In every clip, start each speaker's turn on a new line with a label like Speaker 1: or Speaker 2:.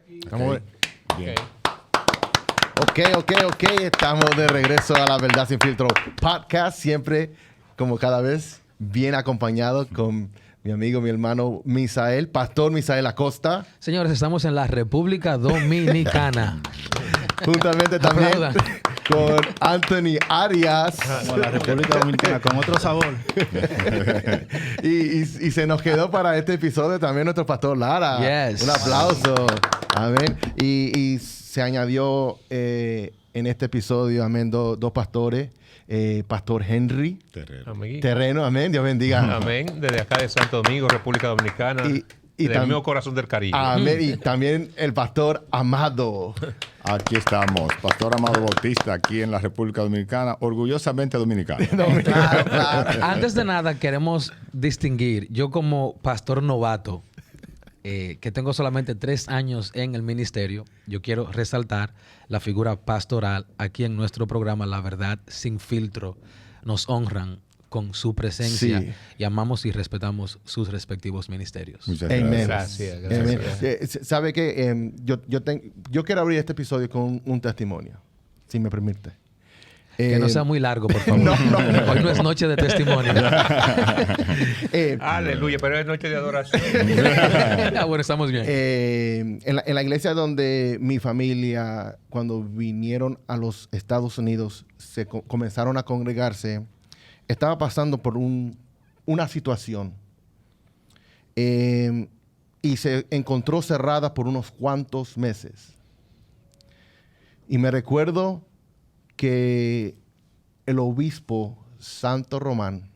Speaker 1: Estamos
Speaker 2: Bien.
Speaker 1: ok. Estamos de regreso a La Verdad Sin Filtro podcast. Siempre, como cada vez, bien acompañado con mi amigo, mi hermano Misael, Pastor Misael Acosta.
Speaker 3: Señores, estamos en la República Dominicana.
Speaker 1: Juntamente también
Speaker 3: Aplaudan.
Speaker 1: con Anthony Arias.
Speaker 2: Como la República Dominicana, con otro sabor.
Speaker 1: y se nos quedó para este episodio también nuestro Pastor Lara.
Speaker 3: Yes.
Speaker 1: Un aplauso. Amén. Y se añadió en este episodio, amén, dos pastores. Pastor Henry
Speaker 4: Amén.
Speaker 1: Terreno, amén. Dios bendiga.
Speaker 4: Amén. Desde acá de Santo Domingo, República Dominicana.
Speaker 1: Y
Speaker 4: del mismo corazón del Caribe.
Speaker 1: Amén. Y también el Pastor Amado.
Speaker 2: Aquí estamos, Pastor Amado Bautista, aquí en la República Dominicana, orgullosamente dominicano.
Speaker 3: Claro. Antes de nada, queremos distinguir, yo como pastor novato, que tengo solamente 3 años en el ministerio, yo quiero resaltar la figura pastoral aquí en nuestro programa La Verdad Sin Filtro. Nos honran con su presencia y amamos y respetamos sus respectivos ministerios.
Speaker 2: Muchas
Speaker 1: Amén.
Speaker 2: gracias.
Speaker 4: Gracias.
Speaker 1: Amén.
Speaker 4: Gracias.
Speaker 1: ¿Sabe qué? Yo quiero abrir este episodio con un testimonio, si me permite.
Speaker 3: Que no sea muy largo, por favor. Hoy no es noche de testimonio.
Speaker 4: Aleluya, pero es noche de adoración.
Speaker 3: Bueno, estamos bien.
Speaker 1: En la iglesia donde mi familia, cuando vinieron a los Estados Unidos, comenzaron a congregarse, estaba pasando por una situación y se encontró cerrada por unos cuantos meses. Y me recuerdo que el obispo Santo Román,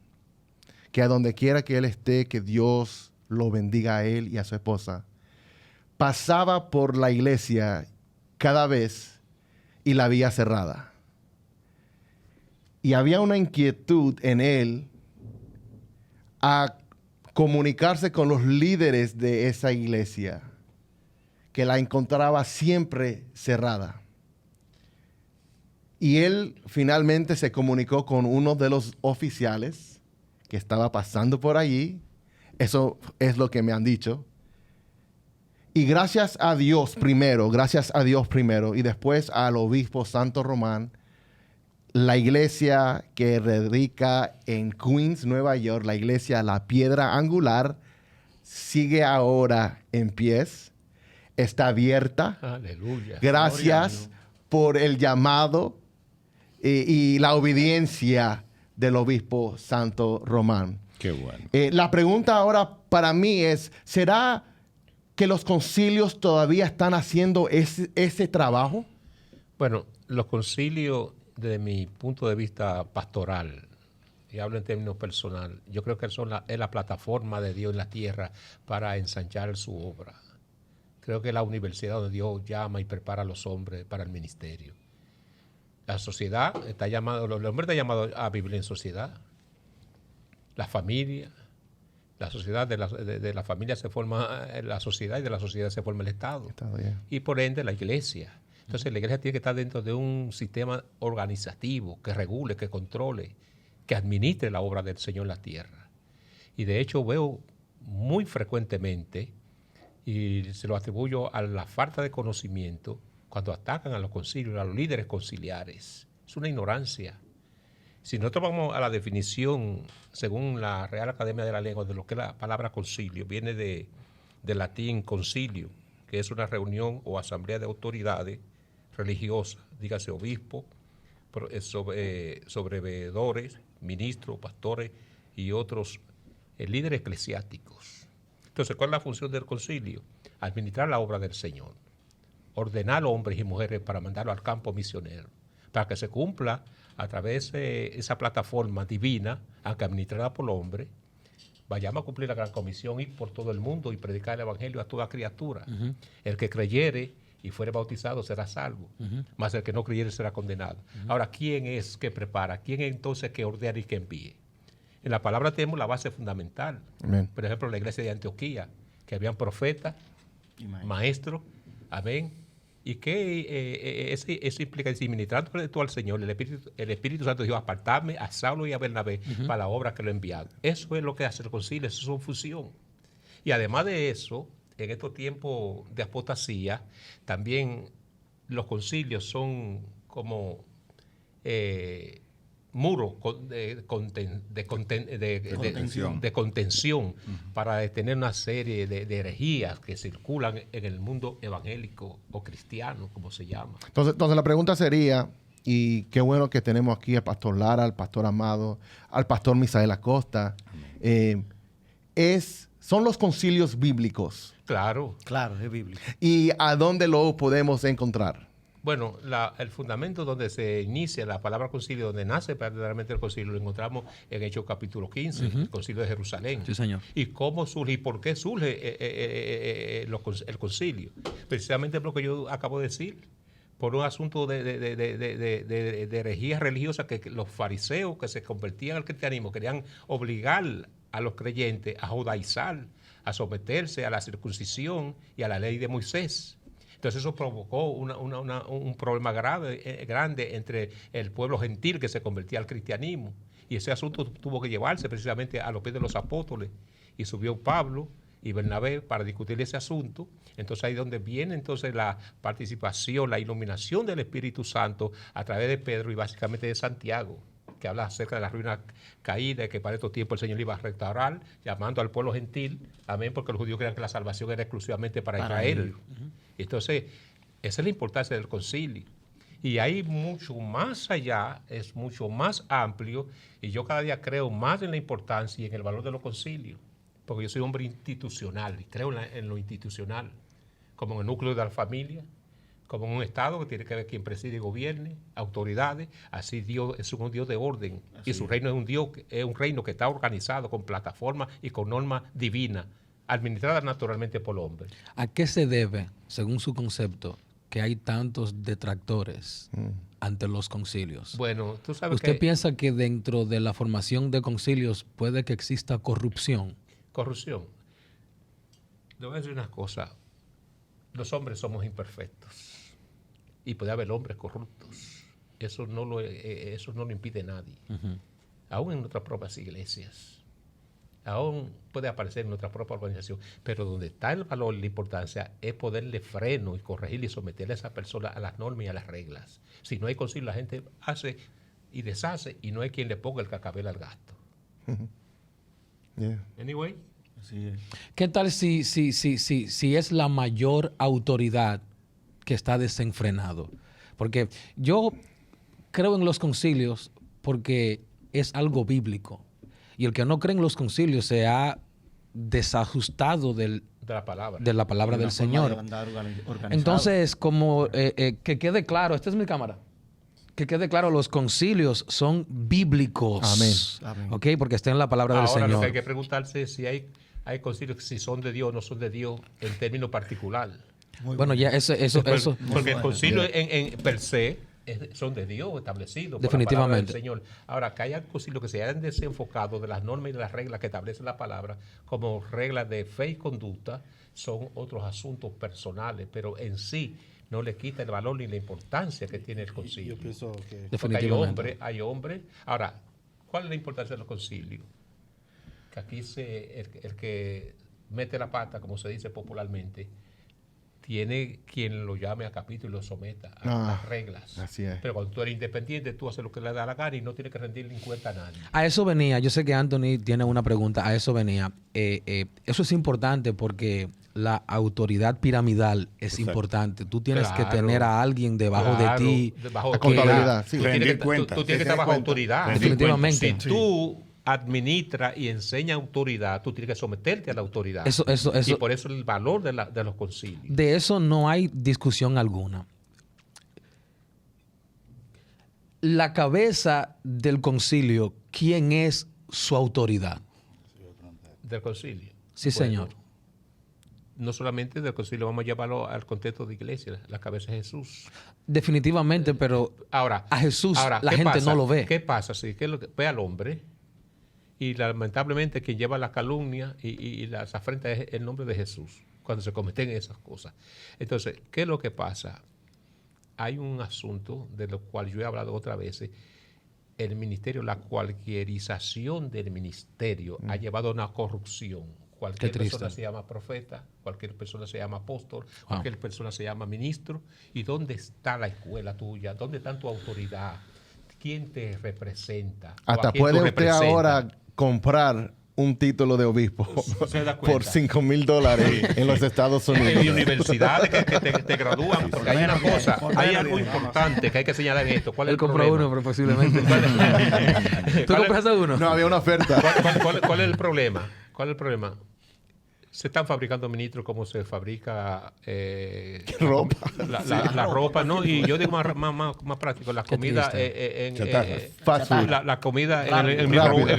Speaker 1: que a donde quiera que él esté, que Dios lo bendiga a él y a su esposa, pasaba por la iglesia cada vez y la veía cerrada. Y había una inquietud en él a comunicarse con los líderes de esa iglesia, que la encontraba siempre cerrada. Y él finalmente se comunicó con uno de los oficiales que estaba pasando por allí. Eso es lo que me han dicho. Y gracias a Dios primero, y después al obispo Santo Román, la iglesia que radica en Queens, Nueva York, la iglesia La Piedra Angular, sigue ahora en pies, está abierta.
Speaker 4: Aleluya.
Speaker 1: Gracias por el llamado y la obediencia del obispo Santo Román.
Speaker 2: Qué bueno.
Speaker 1: La pregunta ahora para mí es, ¿será que los concilios todavía están haciendo ese trabajo?
Speaker 4: Bueno, los concilios, desde mi punto de vista pastoral, y hablo en términos personal, yo creo que es la plataforma de Dios en la tierra para ensanchar su obra. Creo que es la universidad donde Dios llama y prepara a los hombres para el ministerio. La sociedad está llamado, los hombres están llamados a vivir en sociedad. La familia, la sociedad, de la familia se forma la sociedad y de la sociedad se forma el Estado. Y por ende la iglesia. Entonces la iglesia tiene que estar dentro de un sistema organizativo que regule, que controle, que administre la obra del Señor en la tierra. Y de hecho veo muy frecuentemente, y se lo atribuyo a la falta de conocimiento, cuando atacan a los concilios, a los líderes conciliares. Es una ignorancia. Si nosotros vamos a la definición, según la Real Academia de la Lengua, de lo que es la palabra concilio, viene de latín concilio, que es una reunión o asamblea de autoridades religiosas, dígase obispo, sobreveedores, ministros, pastores y otros líderes eclesiásticos. Entonces, ¿cuál es la función del concilio? Administrar la obra del Señor, ordenar hombres y mujeres para mandarlo al campo misionero, para que se cumpla a través de esa plataforma divina, aunque administrada por el hombre, vayamos a cumplir la gran comisión, ir por todo el mundo y predicar el evangelio a toda criatura. El que creyere y fuere bautizado será salvo, mas el que no creyere será condenado. Ahora, ¿quién es que prepara? ¿Quién es entonces que ordena y que envíe? En la palabra tenemos la base fundamental.
Speaker 1: Amén.
Speaker 4: Por ejemplo, la iglesia de Antioquía, que habían profetas, maestros, amén. ¿Y qué eso implica? Si ministrando tú al Señor, el Espíritu Santo dijo, apartarme a Saulo y a Bernabé para la obra que lo he enviado. Eso es lo que hace el concilio, eso es su función. Y además de eso, en estos tiempos de apostasía, también los concilios son como muros de contención para detener una serie de herejías que circulan en el mundo evangélico o cristiano, como se llama.
Speaker 1: Entonces la pregunta sería, y qué bueno que tenemos aquí al pastor Lara, al pastor Amado, al pastor Misael Acosta, ¿son los concilios bíblicos?
Speaker 4: Claro.
Speaker 5: Claro, es bíblico.
Speaker 1: ¿Y a dónde lo podemos encontrar?
Speaker 4: Bueno, el fundamento donde se inicia la palabra concilio, donde nace verdaderamente el concilio, lo encontramos en Hechos capítulo 15, el concilio de Jerusalén.
Speaker 3: Sí, señor.
Speaker 4: ¿Y cómo surge y por qué surge el concilio? Precisamente por lo que yo acabo de decir, por un asunto de herejías religiosas que los fariseos que se convertían al cristianismo querían obligar a los creyentes a judaizar, a someterse a la circuncisión y a la ley de Moisés. Entonces eso provocó un problema grande entre el pueblo gentil que se convertía al cristianismo. Y ese asunto tuvo que llevarse precisamente a los pies de los apóstoles. Y subió Pablo y Bernabé para discutir ese asunto. Entonces ahí es donde viene entonces la participación, la iluminación del Espíritu Santo a través de Pedro y básicamente de Santiago, que habla acerca de la ruina caída y que para estos tiempos el Señor iba a restaurar, llamando al pueblo gentil, amén, porque los judíos creían que la salvación era exclusivamente para Israel. Entonces, esa es la importancia del concilio. Y hay mucho más allá, es mucho más amplio, y yo cada día creo más en la importancia y en el valor de los concilios, porque yo soy hombre institucional y creo en lo institucional, como en el núcleo de la familia, como en un Estado que tiene que ver quién preside y gobierne, autoridades. Así Dios es un Dios de orden. Así y su reino es un reino que está organizado con plataformas y con normas divinas, administradas naturalmente por el hombre.
Speaker 3: ¿A qué se debe, según su concepto, que hay tantos detractores ante los concilios?
Speaker 4: Bueno, tú sabes
Speaker 3: ¿Usted piensa que dentro de la formación de concilios puede que exista corrupción?
Speaker 4: Corrupción. Le voy a decir una cosa. Los hombres somos imperfectos. Y puede haber hombres corruptos. Eso no lo impide nadie. Aún en nuestras propias iglesias. Aún puede aparecer en nuestra propia organización. Pero donde está el valor y la importancia es ponerle freno y corregir y someterle a esa persona a las normas y a las reglas. Si no hay concilio, la gente hace y deshace y no hay quien le ponga el cascabel al gato. Anyway.
Speaker 3: ¿Qué tal si es la mayor autoridad que está desenfrenado? Porque yo creo en los concilios porque es algo bíblico. Y el que no cree en los concilios se ha desajustado de la palabra del Señor. Entonces, como que quede claro, esta es mi cámara. Que quede claro, los concilios son bíblicos.
Speaker 1: Amén.
Speaker 3: ¿Ok? Porque está en la palabra del Señor.
Speaker 4: Ahora lo que hay que preguntarse es si hay concilios, si son de Dios o no son de Dios en términos particulares.
Speaker 3: Bueno, ya eso.
Speaker 4: Porque el concilio en per se son de Dios establecidos
Speaker 3: definitivamente
Speaker 4: por la palabra del Señor. Ahora, que haya concilios que se hayan desenfocado de las normas y de las reglas que establece la palabra como reglas de fe y conducta, son otros asuntos personales, pero en sí no le quita el valor ni la importancia que tiene el concilio.
Speaker 5: Yo pienso que
Speaker 3: definitivamente
Speaker 4: hay hombres. Ahora, ¿cuál es la importancia de los concilios? Que aquí el que mete la pata, como se dice popularmente, tiene quien lo llame a capítulo y lo someta a las reglas.
Speaker 1: Así es.
Speaker 4: Pero cuando tú eres independiente, tú haces lo que le da la gana y no tienes que rendirle cuenta a nadie.
Speaker 3: A eso venía. Yo sé que Anthony tiene una pregunta. A eso venía. Eso es importante porque la autoridad piramidal es importante. Tú tienes que tener a alguien debajo de ti.
Speaker 1: La contabilidad.
Speaker 4: Tú tienes que estar bajo autoridad.
Speaker 3: Definitivamente.
Speaker 4: Si tú administra y enseña autoridad, tú tienes que someterte a la autoridad.
Speaker 3: Eso.
Speaker 4: Y por eso el valor de los concilios.
Speaker 3: De eso no hay discusión alguna. La cabeza del concilio, ¿quién es su autoridad?
Speaker 4: Del concilio.
Speaker 3: Sí, señor.
Speaker 4: No solamente del concilio, vamos a llevarlo al contexto de iglesia, la cabeza es Jesús.
Speaker 3: Definitivamente, pero
Speaker 4: ahora,
Speaker 3: a Jesús la gente
Speaker 4: pasa?
Speaker 3: no lo ve.
Speaker 4: ¿Qué pasa? Sí, que ve al hombre y lamentablemente quien lleva la calumnia y las afrentas es el nombre de Jesús cuando se cometen esas cosas. Entonces, ¿qué es lo que pasa? Hay un asunto de lo cual yo he hablado otras veces. El ministerio, la cualquierización del ministerio ha llevado a una corrupción. Cualquier
Speaker 3: Qué triste.
Speaker 4: persona se llama profeta, cualquier persona se llama apóstol, cualquier persona se llama ministro. ¿Y dónde está la escuela tuya? ¿Dónde está tu autoridad? ¿Quién te representa? ¿O a
Speaker 1: Hasta
Speaker 4: quién tú
Speaker 1: puede usted
Speaker 4: representas?
Speaker 1: ahora comprar un título de obispo
Speaker 4: ¿Se da
Speaker 1: por
Speaker 4: cuenta?
Speaker 1: $5,000 en los Estados
Speaker 4: En
Speaker 1: Unidos.
Speaker 4: universidades que te gradúan, porque hay una cosa, hay algo importante que hay que señalar en esto. ¿Cuál es
Speaker 3: Él
Speaker 4: el
Speaker 3: compró
Speaker 4: problema?
Speaker 3: uno, pero posiblemente. ¿Tú compraste uno?
Speaker 1: No, había una oferta.
Speaker 4: ¿Cuál es el problema? ¿Cuál es el problema? Se están fabricando ministros como se fabrica
Speaker 1: Ropa.
Speaker 4: la ropa, ¿no? Y yo digo más práctico, la
Speaker 3: Qué
Speaker 4: comida
Speaker 2: Chatarra.
Speaker 1: Fast food.
Speaker 4: la comida
Speaker 1: Rápida.
Speaker 4: en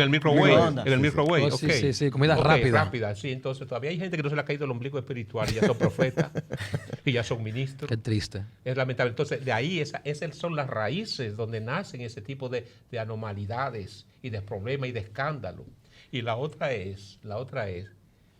Speaker 4: el microwave.
Speaker 5: Microondas.
Speaker 4: En el microwave,
Speaker 3: Oh, sí,
Speaker 4: ok.
Speaker 3: sí, sí, comida
Speaker 4: Ok,
Speaker 3: rápida.
Speaker 4: Sí, entonces todavía hay gente que no se le ha caído el ombligo espiritual y ya son profetas y ya son ministros.
Speaker 3: Qué triste.
Speaker 1: Eh,
Speaker 4: Es lamentable. Entonces, de ahí esas son las raíces donde nacen ese tipo de anomalidades y de problemas y de escándalos. Y la otra es,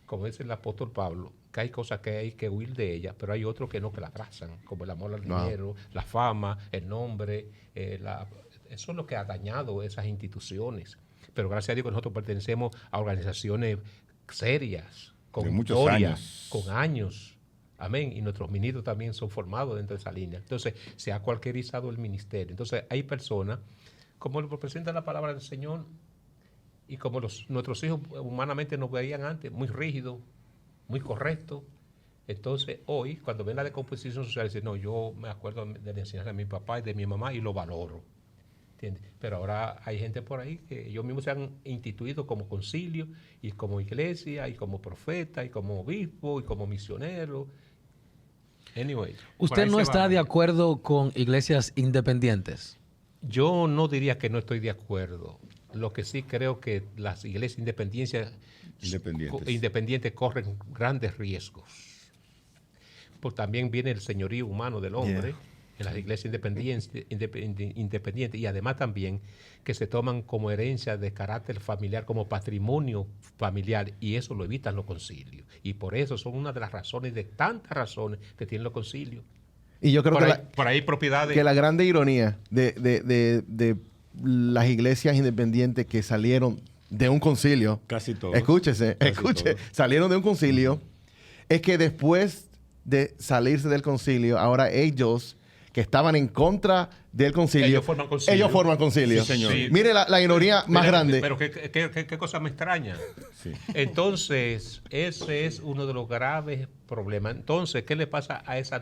Speaker 4: como dice el apóstol Pablo, que hay cosas que hay que huir de ellas, pero hay otros que no, que la abrazan, como el amor al dinero, la fama, el nombre. Eso es lo que ha dañado esas instituciones. Pero gracias a Dios que nosotros pertenecemos a organizaciones serias, con
Speaker 2: De muchos
Speaker 4: historia,
Speaker 2: años.
Speaker 4: con años. Amén. Y nuestros ministros también son formados dentro de esa línea. Entonces, se ha cualquierizado el ministerio. Entonces, hay personas, como lo representa la palabra del Señor, y como nuestros hijos humanamente nos veían antes, muy rígidos, muy correctos. Entonces, hoy, cuando ven la decomposición social, dicen, no, yo me acuerdo de la enseñanza de mi papá y de mi mamá y lo valoro. ¿Entiendes? Pero ahora hay gente por ahí que ellos mismos se han instituido como concilio y como iglesia y como profeta y como obispo y como misionero. Anyway, por
Speaker 3: ¿Usted
Speaker 4: ahí
Speaker 3: no
Speaker 4: se
Speaker 3: está
Speaker 4: va.
Speaker 3: de acuerdo con iglesias independientes?
Speaker 4: Yo no diría que no estoy de acuerdo. Lo que sí creo que las iglesias independientes corren grandes riesgos. Pues también viene el señorío humano del hombre en las iglesias independientes y además también que se toman como herencia de carácter familiar, como patrimonio familiar, y eso lo evitan los concilios. Y por eso son una de las razones, de tantas razones que tienen los concilios.
Speaker 1: Y yo creo
Speaker 4: Por ahí propiedades.
Speaker 1: que la grande ironía de las iglesias independientes que salieron de un concilio,
Speaker 2: Casi todos.
Speaker 1: escuche,
Speaker 2: todos.
Speaker 1: salieron de un concilio, es que después de salirse del concilio, ahora ellos que estaban en contra del concilio,
Speaker 4: Ellos forman concilio.
Speaker 1: ellos forman concilio.
Speaker 2: Sí, señor.
Speaker 4: Sí.
Speaker 1: Mire la ironía más grande.
Speaker 4: Pero qué cosa me extraña.
Speaker 2: Sí.
Speaker 4: Entonces, ese es uno de los graves problemas. Entonces, ¿qué le pasa a esa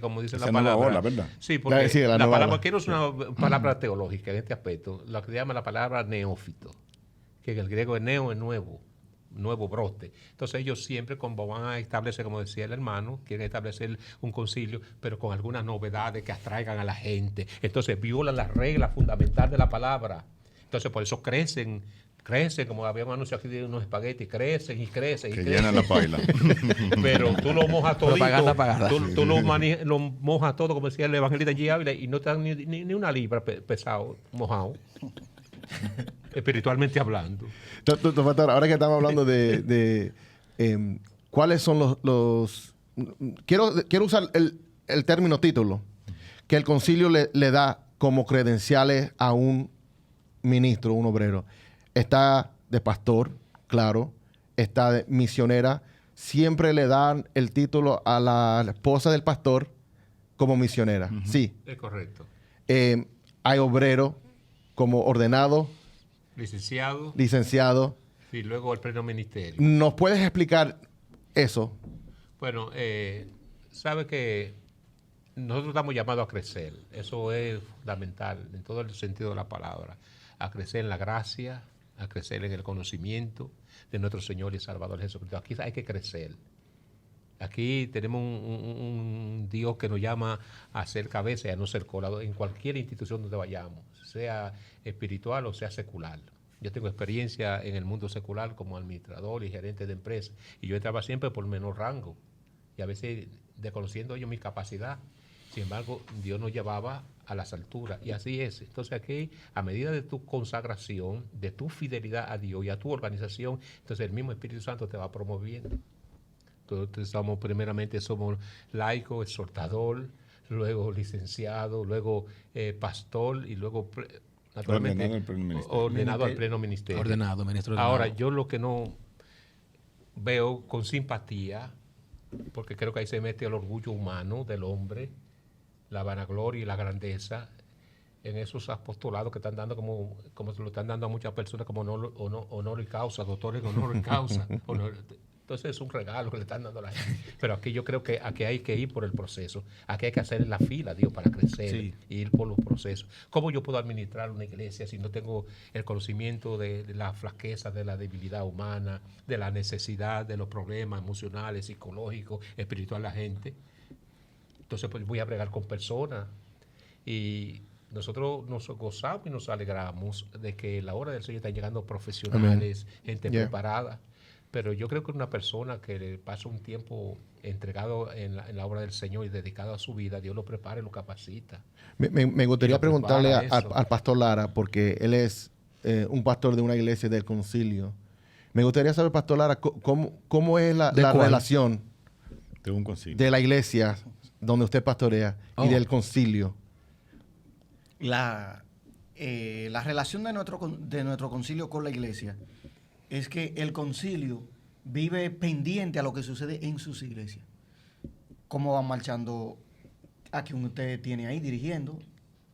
Speaker 4: como dice
Speaker 2: Esa
Speaker 4: la
Speaker 2: nueva
Speaker 4: palabra?
Speaker 2: ola, ¿verdad?
Speaker 4: Sí, porque
Speaker 1: Sí, la
Speaker 4: la
Speaker 1: nueva
Speaker 4: palabra,
Speaker 1: ola.
Speaker 4: quiero usar una palabra teológica en este aspecto, lo que se llama la palabra neófito, que en el griego es neo, es nuevo brote. Entonces ellos siempre como van a establecer, como decía el hermano, quieren establecer un concilio, pero con algunas novedades que atraigan a la gente. Entonces violan la regla fundamental de la palabra. Entonces por eso crecen, como había un anuncio aquí de unos espaguetis, crecen.
Speaker 2: Que llenan la paila.
Speaker 4: Pero tú lo mojas todo.
Speaker 3: Propaganda pagada.
Speaker 4: Tú lo mojas todo, como decía el evangelista G. Ávila, y no te dan ni una libra pesado, mojado. Espiritualmente hablando.
Speaker 1: Pastor, ahora que estamos hablando de cuáles son los quiero usar el término título que el concilio le da como credenciales a un ministro, un obrero. Está de pastor, claro. Está de misionera. Siempre le dan el título a la esposa del pastor como misionera. Sí.
Speaker 4: Es correcto.
Speaker 1: Hay obrero como ordenado, licenciado.
Speaker 4: Y luego el pleno ministerio.
Speaker 1: ¿Nos puedes explicar eso?
Speaker 4: Bueno, sabe que nosotros estamos llamados a crecer. Eso es fundamental en todo el sentido de la palabra. A crecer en la gracia, a crecer en el conocimiento de nuestro Señor y Salvador Jesucristo. Aquí hay que crecer. Aquí tenemos un Dios que nos llama a ser cabeza y a no ser colado en cualquier institución donde vayamos, sea espiritual o sea secular. Yo tengo experiencia en el mundo secular como administrador y gerente de empresas y yo entraba siempre por menor rango y a veces desconociendo yo mi capacidad. Sin embargo, Dios nos llevaba a las alturas y así es. Entonces aquí, a medida de tu consagración, de tu fidelidad a Dios y a tu organización, entonces el mismo Espíritu Santo te va promoviendo. Entonces primeramente somos laico, exhortador, luego licenciado, luego pastor y luego naturalmente
Speaker 2: Ordenado al pleno ministerio.
Speaker 4: ordenado al pleno ministerio.
Speaker 3: Ordenado, ministro ordenado.
Speaker 4: Ahora, yo lo que no veo con simpatía, porque creo que ahí se mete el orgullo humano del hombre, la vanagloria y la grandeza en esos apostolados que están dando como se lo están dando a muchas personas como honor y causa, doctores en honor y causa. Entonces es un regalo que le están dando a la gente. Pero aquí yo creo que aquí hay que ir por el proceso. Aquí hay que hacer la fila, Dios, para crecer y ir por los procesos. ¿Cómo yo puedo administrar una iglesia si no tengo el conocimiento de la flaqueza, de la debilidad humana, de la necesidad, de los problemas emocionales, psicológicos, espirituales de la gente? Entonces pues voy a bregar con personas. Y nosotros nos gozamos y nos alegramos de que la hora del Señor están llegando profesionales, gente preparada. Pero yo creo que una persona que le pasa un tiempo entregado en la obra del Señor y dedicado a su vida, Dios lo prepara y lo capacita.
Speaker 1: Me gustaría preguntarle
Speaker 4: eso.
Speaker 1: al pastor Lara, porque él es un pastor de una iglesia del concilio. Me gustaría saber, pastor Lara, cómo es la relación
Speaker 2: De un concilio.
Speaker 1: de la iglesia donde usted pastorea y del concilio.
Speaker 5: La relación de nuestro concilio con la iglesia es que el concilio vive pendiente a lo que sucede en sus iglesias. Cómo van marchando a quien usted tiene ahí dirigiendo,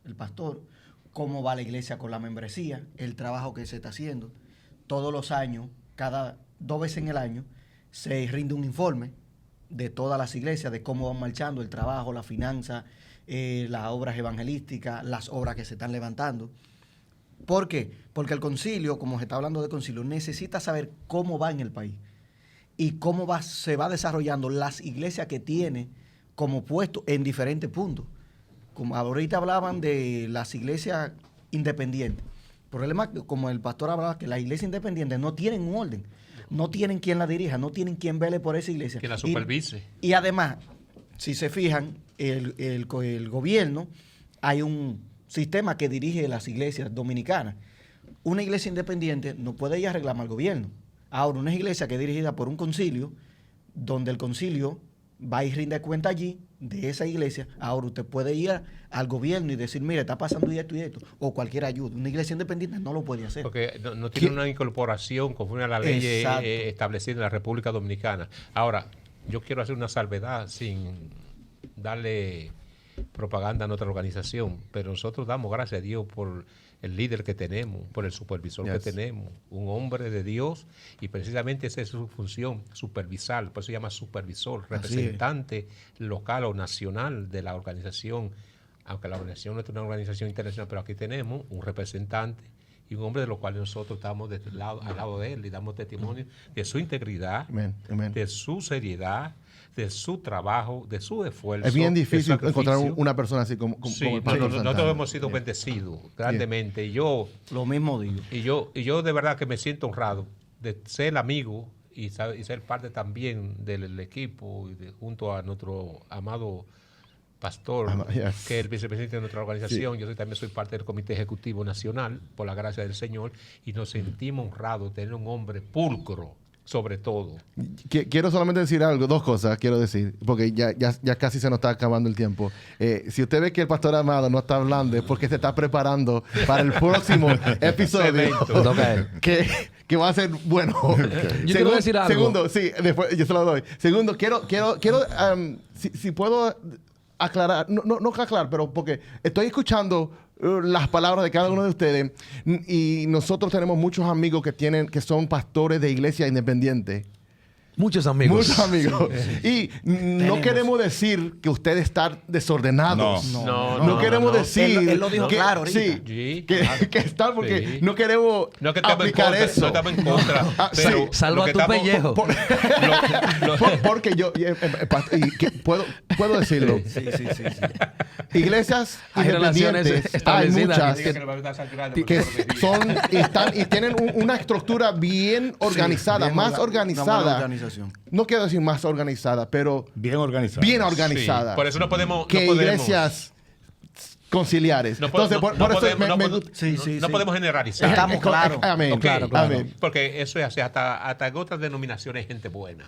Speaker 5: el pastor, cómo va la iglesia con la membresía, el trabajo que se está haciendo. Todos los años, cada 2 veces en el año, se rinde un informe de todas las iglesias, de cómo van marchando el trabajo, la finanza, las obras evangelísticas, las obras que se están levantando. ¿Por qué? Porque el concilio, como se está hablando de concilio, necesita saber cómo va en el país y cómo se va desarrollando las iglesias que tiene como puesto en diferentes puntos. Como ahorita hablaban de las iglesias independientes. El problema, como el pastor hablaba, que las iglesias independientes no tienen un orden, no tienen quien la dirija, no tienen quien vele por esa iglesia.
Speaker 4: Que la supervise.
Speaker 5: Y además, si se fijan, el gobierno, hay un sistema que dirige las iglesias dominicanas. Una iglesia independiente no puede ir a reclamar al gobierno. Ahora, una iglesia que es dirigida por un concilio, donde el concilio va y rinde cuenta allí de esa iglesia, ahora usted puede ir al gobierno y decir, mire, está pasando esto y esto, o cualquier ayuda. Una iglesia independiente no lo puede hacer.
Speaker 4: Porque no tiene una incorporación conforme a la ley establecida en la República Dominicana. Ahora, yo quiero hacer una salvedad sin darle propaganda a nuestra organización, pero nosotros damos gracias a Dios por el líder que tenemos, por el supervisor que tenemos, un hombre de Dios, y precisamente esa es su función, supervisar, por eso se llama supervisor, representante local o nacional de la organización, aunque la organización no es una organización internacional, pero aquí tenemos un representante y un hombre de los cuales nosotros estamos al lado de él y damos testimonio de su integridad, de su seriedad, de su trabajo, de su esfuerzo.
Speaker 1: Es bien difícil encontrar una persona así como el pastor Santana.
Speaker 4: Nosotros hemos sido bendecidos grandemente. Y yo,
Speaker 5: lo mismo digo.
Speaker 4: Y yo de verdad que me siento honrado de ser amigo y ser parte también del equipo junto a nuestro amado pastor, que es el vicepresidente de nuestra organización. Yo también soy parte del Comité Ejecutivo Nacional, por la gracia del Señor, y nos sentimos honrados de tener un hombre pulcro, sobre todo.
Speaker 1: Quiero solamente decir algo, 2 cosas quiero decir, porque ya casi se nos está acabando el tiempo. Si usted ve que el pastor Amado no está hablando, es porque se está preparando para el próximo episodio que va a ser bueno.
Speaker 3: Yo quiero decir algo.
Speaker 1: Segundo, sí, después yo se lo doy. Segundo, quiero si puedo aclarar, no aclarar, pero porque estoy escuchando las palabras de cada uno de ustedes y nosotros tenemos muchos amigos que son pastores de iglesia independiente.
Speaker 3: Muchos amigos.
Speaker 1: Muchos amigos. Y no queremos decir que ustedes están desordenados. No queremos decir...
Speaker 5: Él lo dijo claro ahorita.
Speaker 1: Sí, que están porque no queremos aplicar eso.
Speaker 4: No estamos en contra. Pero
Speaker 3: salva tu pellejo.
Speaker 1: Porque yo... ¿Puedo decirlo?
Speaker 5: Sí.
Speaker 1: Iglesias
Speaker 3: hay
Speaker 1: independientes, hay muchas
Speaker 4: que
Speaker 1: son y tienen una estructura bien organizada, más organizada. No quiero decir más organizada, pero
Speaker 2: bien organizada.
Speaker 1: Bien organizada.
Speaker 4: Sí, por eso no podemos...
Speaker 1: Que iglesias conciliares.
Speaker 4: No podemos generalizar.
Speaker 5: Estamos claros.
Speaker 1: Amén.
Speaker 3: Claro.
Speaker 4: Porque eso es así. Hasta en otras denominaciones hay gente buena.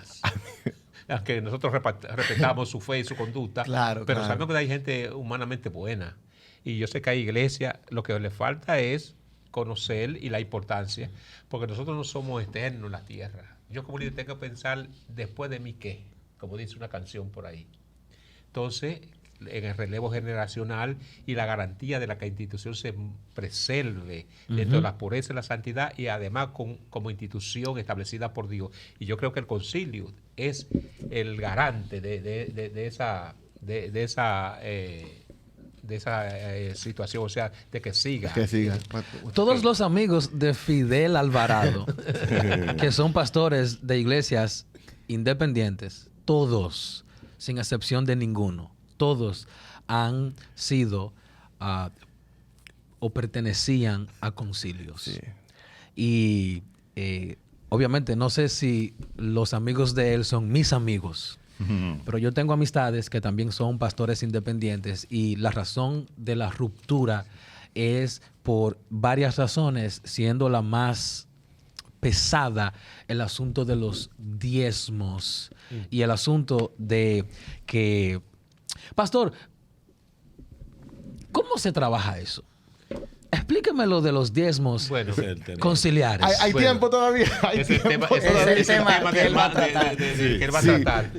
Speaker 4: Que nosotros respetamos su fe y su conducta. Pero sabemos que hay gente humanamente buena. Y yo sé que hay iglesias, lo que les falta es conocer y la importancia, porque nosotros no somos eternos en la tierra. Yo como líder tengo que pensar después de mí qué, como dice una canción por ahí. Entonces, en el relevo generacional y la garantía de la que la institución se preserve dentro de la pureza y la santidad y además como institución establecida por Dios. Y yo creo que el concilio es el garante de esa situación, o sea, de que siga.
Speaker 1: Que siga.
Speaker 3: Todos los amigos de Fidel Alvarado, que son pastores de iglesias independientes, todos, sin excepción de ninguno, todos han sido o pertenecían a concilios.
Speaker 1: Sí.
Speaker 3: Y obviamente no sé si los amigos de él son mis amigos, pero yo tengo amistades que también son pastores independientes y la razón de la ruptura es por varias razones, siendo la más pesada el asunto de los diezmos y el asunto de que... Pastor, ¿cómo se trabaja eso? Explíqueme lo de los diezmos conciliares.
Speaker 1: ¿Hay
Speaker 4: Bueno,
Speaker 1: tiempo todavía? ¿Hay
Speaker 4: Es el
Speaker 1: tiempo
Speaker 4: tema,
Speaker 1: todavía?
Speaker 5: es el tema que él va a tratar.
Speaker 4: que él va a
Speaker 1: Sí.
Speaker 4: tratar.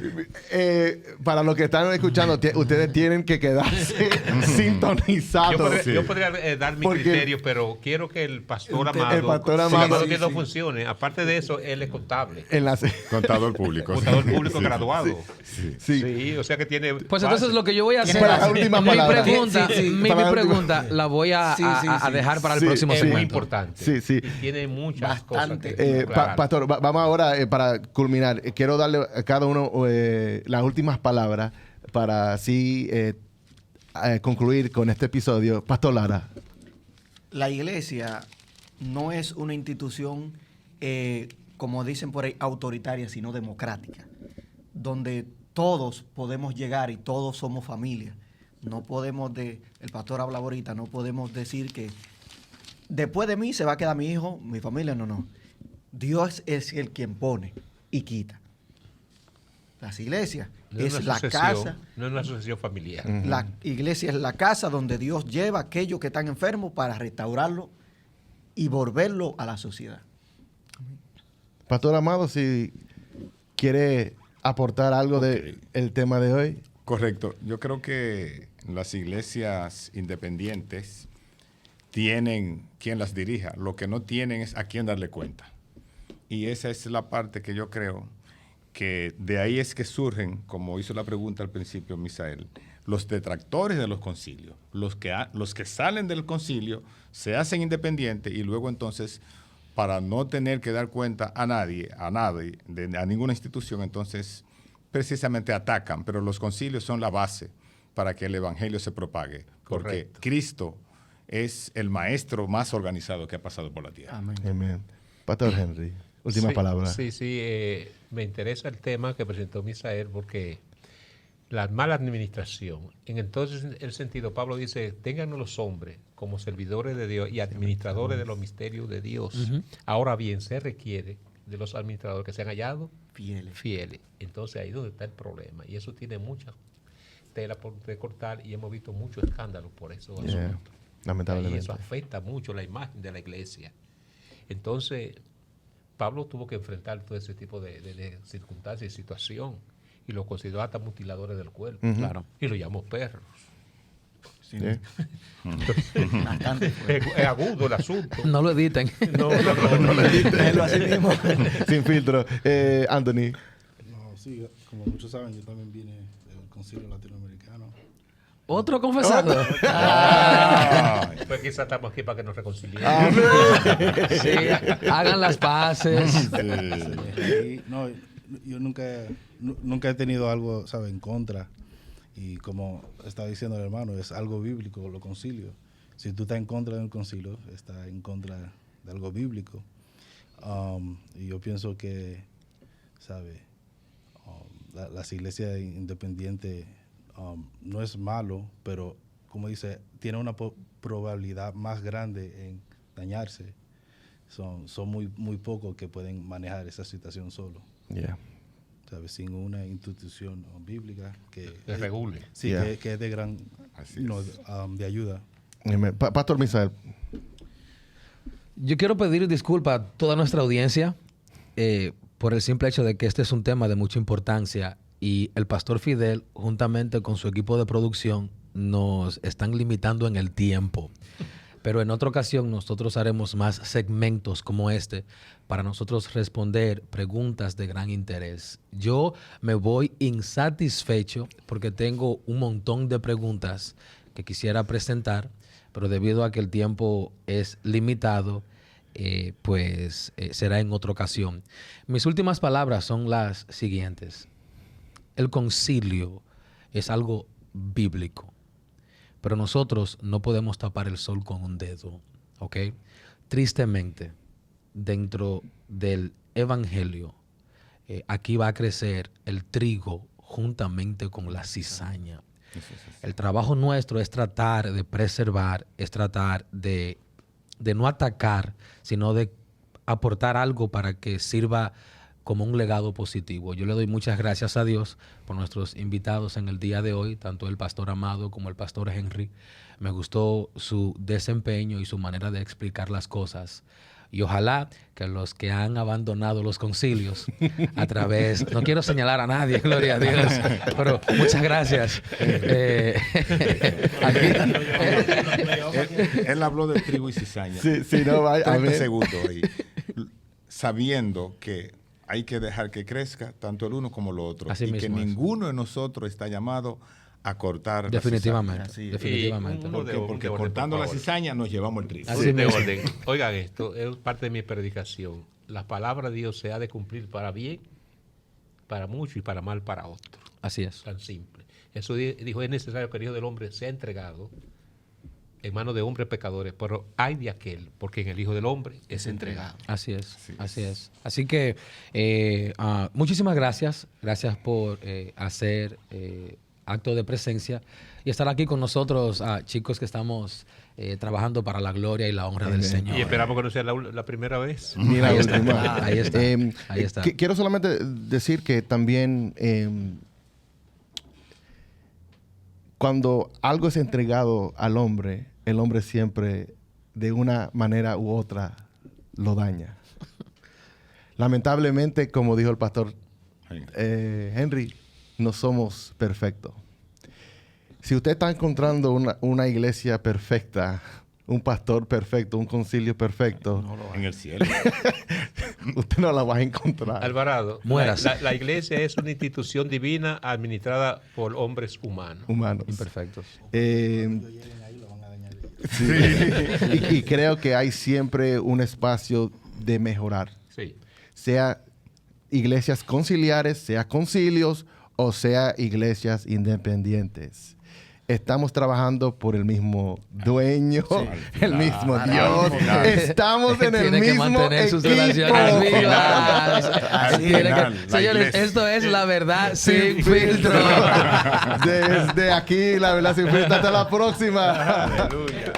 Speaker 1: Para los que están escuchando, ustedes tienen que quedarse sintonizados.
Speaker 4: Yo podría dar mi
Speaker 1: Porque-
Speaker 4: criterio, pero quiero que el pastor
Speaker 1: El
Speaker 4: Amado,
Speaker 1: pastor Amado,
Speaker 4: que
Speaker 1: sí,
Speaker 4: no
Speaker 1: sí.
Speaker 4: funcione. Aparte de eso, él es contable.
Speaker 1: En la...
Speaker 2: Contador público.
Speaker 4: Contador público graduado.
Speaker 1: Sí.
Speaker 4: Sí, o sea que tiene...
Speaker 3: Pues entonces lo que yo voy a hacer,
Speaker 1: Para la última
Speaker 3: mi
Speaker 1: palabra.
Speaker 3: pregunta,
Speaker 1: Sí, sí,
Speaker 3: mi
Speaker 1: para la última.
Speaker 3: pregunta la voy a dejar para el
Speaker 1: Sí,
Speaker 3: próximo
Speaker 4: es muy
Speaker 3: segmento.
Speaker 4: importante.
Speaker 1: Sí, sí.
Speaker 4: Y tiene muchas
Speaker 5: Bastante.
Speaker 4: cosas que aclarar.
Speaker 1: Pastor, vamos ahora para culminar. Quiero darle a cada uno las últimas palabras para así concluir con este episodio. Pastor Lara.
Speaker 5: La iglesia no es una institución, como dicen por ahí, autoritaria, sino democrática, donde todos podemos llegar y todos somos familia. No podemos, el pastor habla ahorita, no podemos decir que después de mí se va a quedar mi hijo, mi familia, no. Dios es el quien pone y quita. Las iglesias
Speaker 4: No
Speaker 5: es
Speaker 4: una
Speaker 5: la
Speaker 4: sucesión,
Speaker 5: casa.
Speaker 4: no es una asociación familiar.
Speaker 5: La iglesia es la casa donde Dios lleva a aquellos que están enfermos para restaurarlo y volverlo a la sociedad.
Speaker 1: Pastor Amado, si quiere aportar algo del tema de hoy.
Speaker 2: Correcto. Yo creo que las iglesias independientes tienen quien las dirija. Lo que no tienen es a quién darle cuenta. Y esa es la parte que yo creo que de ahí es que surgen, como hizo la pregunta al principio Misael, los detractores de los concilios. Los que salen del concilio se hacen independientes y luego entonces, para no tener que dar cuenta a nadie, a ninguna institución, entonces precisamente atacan. Pero los concilios son la base para que el evangelio se propague. Porque
Speaker 4: Correcto.
Speaker 2: Cristo es el maestro más organizado que ha pasado por la tierra.
Speaker 5: Amén.
Speaker 1: Amén. Pastor Henry, última
Speaker 4: Sí,
Speaker 1: palabra.
Speaker 4: Sí, me interesa el tema que presentó Misael porque la mala administración, en entonces el sentido, Pablo dice, téngannos los hombres como servidores de Dios y administradores de los misterios de Dios. Ahora bien, se requiere de los administradores que sean hallados fieles. Entonces ahí es donde está el problema y eso tiene mucha tela por recortar y hemos visto muchos escándalos por esos
Speaker 1: Yeah,
Speaker 4: asuntos.
Speaker 1: lamentablemente.
Speaker 4: Y eso afecta mucho la imagen de la iglesia. Entonces, Pablo tuvo que enfrentar todo ese tipo de circunstancias y situación y lo consideró hasta mutiladores del cuerpo.
Speaker 3: Claro.
Speaker 4: Y lo llamó perros.
Speaker 5: Sí.
Speaker 1: Sí.
Speaker 5: Bastante fuerte.
Speaker 4: Es agudo el asunto.
Speaker 3: No lo editen.
Speaker 4: No lo
Speaker 5: Él así mismo.
Speaker 1: Sin filtro. Anthony.
Speaker 6: No, sí, como muchos saben, yo también vine del Concilio Latinoamericano.
Speaker 3: Otro confesado.
Speaker 4: Pues quizás estamos aquí para que nos reconciliemos.
Speaker 3: Sí, hagan las paces.
Speaker 6: Y, no, yo nunca he tenido algo, ¿sabe?, en contra. Y como estaba diciendo el hermano, es algo bíblico, los concilios. Si tú estás en contra de un concilio, estás en contra de algo bíblico. Y yo pienso que, ¿sabe?, las iglesias independientes no es malo, pero como dice, tiene una probabilidad más grande en dañarse. Son muy pocos que pueden manejar esa situación solo.
Speaker 1: Yeah.
Speaker 6: ¿Sabes? Sin una institución bíblica que
Speaker 4: regule.
Speaker 6: Sí,
Speaker 1: Yeah.
Speaker 6: que es de gran
Speaker 2: Así es.
Speaker 6: de ayuda.
Speaker 1: Amen. Pastor Misael.
Speaker 3: Yo quiero pedir disculpas a toda nuestra audiencia por el simple hecho de que este es un tema de mucha importancia y el pastor Fidel, juntamente con su equipo de producción, nos están limitando en el tiempo. Pero en otra ocasión nosotros haremos más segmentos como este para nosotros responder preguntas de gran interés. Yo me voy insatisfecho porque tengo un montón de preguntas que quisiera presentar, pero debido a que el tiempo es limitado, será en otra ocasión. Mis últimas palabras son las siguientes. El concilio es algo bíblico, pero nosotros no podemos tapar el sol con un dedo, ¿ok? Tristemente, dentro del evangelio, aquí va a crecer el trigo juntamente con la cizaña. El trabajo nuestro es tratar de preservar, es tratar de no atacar, sino de aportar algo para que sirva como un legado positivo. Yo le doy muchas gracias a Dios por nuestros invitados en el día de hoy, tanto el pastor Amado como el pastor Henry. Me gustó su desempeño y su manera de explicar las cosas. Y ojalá que los que han abandonado los concilios a través... No quiero señalar a nadie, gloria a Dios, pero muchas gracias.
Speaker 2: Él habló de trigo y cizaña.
Speaker 1: Sí, no, vaya.
Speaker 2: 30 segundos ahí. Sabiendo que hay que dejar que crezca tanto el uno como el otro.
Speaker 3: Así
Speaker 2: y
Speaker 3: mismo
Speaker 2: que
Speaker 3: es.
Speaker 2: ninguno de nosotros está llamado a cortar
Speaker 3: Definitivamente.
Speaker 2: la cizaña.
Speaker 3: Definitivamente.
Speaker 2: Porque cortando la cizaña nos llevamos el trigo.
Speaker 3: Así
Speaker 4: de
Speaker 3: mismo.
Speaker 4: orden. Oigan esto, es parte de mi predicación. La palabra de Dios se ha de cumplir para bien, para mucho y para mal para otro.
Speaker 3: Así es.
Speaker 4: Tan simple. Eso dijo, es necesario que el Hijo del Hombre sea entregado en manos de hombres pecadores, pero hay de aquel, porque en el Hijo del Hombre es entregado.
Speaker 3: Así es, así es. Así que muchísimas gracias. Gracias por hacer acto de presencia y estar aquí con nosotros, chicos que estamos trabajando para la gloria y la honra del Señor.
Speaker 4: Y esperamos que no sea la primera vez.
Speaker 1: Mira,
Speaker 3: Ahí está, ahí está, ahí está.
Speaker 1: Quiero solamente decir que también cuando algo es entregado al hombre, el hombre siempre, de una manera u otra, lo daña. Lamentablemente, como dijo el pastor Henry, no somos perfectos. Si usted está encontrando una iglesia perfecta, un pastor perfecto, un concilio perfecto,
Speaker 2: En el cielo.
Speaker 1: usted no la va a encontrar.
Speaker 4: Alvarado,
Speaker 3: Muérase.
Speaker 4: la iglesia es una institución divina administrada por hombres humanos.
Speaker 1: Humanos.
Speaker 3: Imperfectos.
Speaker 1: Sí. y creo que hay siempre un espacio de mejorar.
Speaker 4: Sí.
Speaker 1: Sea iglesias conciliares, sea concilios o sea iglesias independientes. Estamos trabajando por el mismo dueño, el mismo Dios. Estamos en el
Speaker 3: Tiene que
Speaker 1: mismo
Speaker 3: mantener sus
Speaker 1: equipo.
Speaker 3: relaciones vivas.
Speaker 2: Al
Speaker 3: Tiene que-
Speaker 2: final, la
Speaker 3: Señores,
Speaker 2: iglesia.
Speaker 3: esto es la verdad sin filtro.
Speaker 1: Desde aquí, la verdad sin filtro. Hasta la próxima.
Speaker 2: Aleluya.